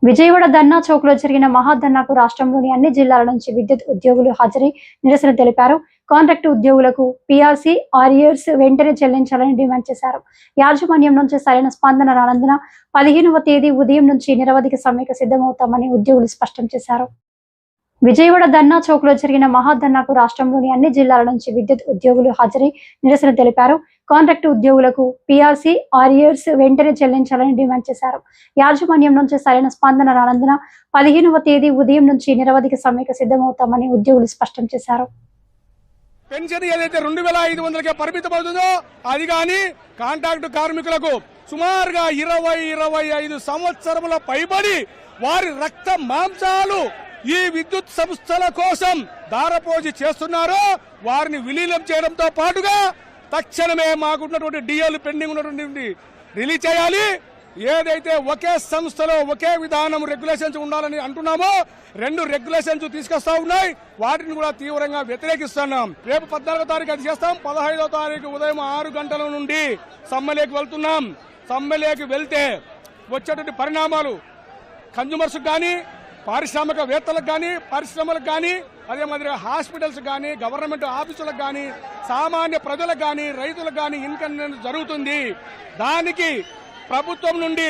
విజయవాడ ధర్నా చౌక్ లో జరిగిన మహాధర్నాకు రాష్ట్రంలోని అన్ని జిల్లాల నుంచి విద్యుత్ ఉద్యోగులు హాజరై నిరసన తెలిపారు. కాంట్రాక్టు ఉద్యోగులకు పీఆర్సీ ఆరియర్స్ వెంటనే చెల్లించాలని డిమాండ్ చేశారు. యాజమాన్యం నుంచి సరైన స్పందన రానందున 15వ తేదీ ఉదయం నుంచి నిరవధిక సమ్మెకు సిద్ధమవుతామని ఉద్యోగులు స్పష్టం చేశారు. విజయవాడ ధర్నా చౌక్ లో జరిగిన మహాధర్నాకు రాష్ట్రంలోని అన్ని జిల్లాల నుంచి విద్యుత్ ఉద్యోగులు హాజరై నిరసన తెలిపారు. కాంట్రాక్టు ఉద్యోగులకు పీఆర్సీ ఆరియర్స్ వెంటనే చెల్లించాలని డిమాండ్ చేశారు. యాజమాన్యం నుంచి సరైన స్పందన రానందున 15వ తేదీ ఉదయం నుంచి నిరవధిక సమ్మెకు సిద్ధమవుతామని ఉద్యోగులు స్పష్టం చేశారు. పెన్షన్ ఏదైతే 2500కే పరిమితమవుతుందో అది కానీ కాంట్రాక్టు కార్మికులకు సుమారుగా 20-25 సంవత్సరముల పైబడి వారి రక్త మాంసాలు ఈ విద్యుత్ సంస్థల కోసం దారపోజి చేస్తున్నారో వారిని విలీనం చేయడంతో పాటుగా తక్షణమే మాకున్నటువంటి డిఏలు పెండింగ్ ఉన్నటువంటి రిలీజ్ చేయాలి. ఏదైతే ఒకే సంస్థలో ఒకే విధానం రెగ్యులేషన్స్ ఉండాలని అంటున్నామో 2 రెగ్యులేషన్స్ తీసుకొస్తా ఉన్నాయి. వాటిని కూడా తీవ్రంగా వ్యతిరేకిస్తున్నాం. రేపు 14వ తారీఖు అది చేస్తాం. 15వ తారీఖు ఉదయం 6 గంటల నుండి సమ్మెలోకి వెళ్తున్నాం. సమ్మెలోకి వెళ్తే వచ్చేటువంటి పరిణామాలు కన్జ్యూమర్స్ కానీ పారిశ్రామికవేత్తలకు కానీ పరిశ్రమలకు కానీ అదే మాదిరిగా హాస్పిటల్స్ కానీ గవర్నమెంట్ ఆఫీసులకు కానీ సామాన్య ప్రజలకు కానీ రైతులకు కానీ ఇన్కన్వీనియన్స్ జరుగుతుంది. దానికి ప్రభుత్వం నుండి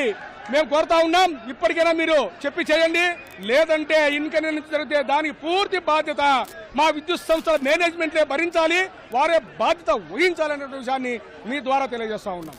మేము కోరుతా ఉన్నాం. ఇప్పటికైనా మీరు చెప్పి చేయండి, లేదంటే ఇన్కన్వీనియన్స్ జరిగితే దానికి పూర్తి బాధ్యత మా విద్యుత్ సంస్థల మేనేజ్మెంట్లే భరించాలి, వారే బాధ్యత వహించాలనే విషయాన్ని మీ ద్వారా తెలియజేస్తా ఉన్నాం.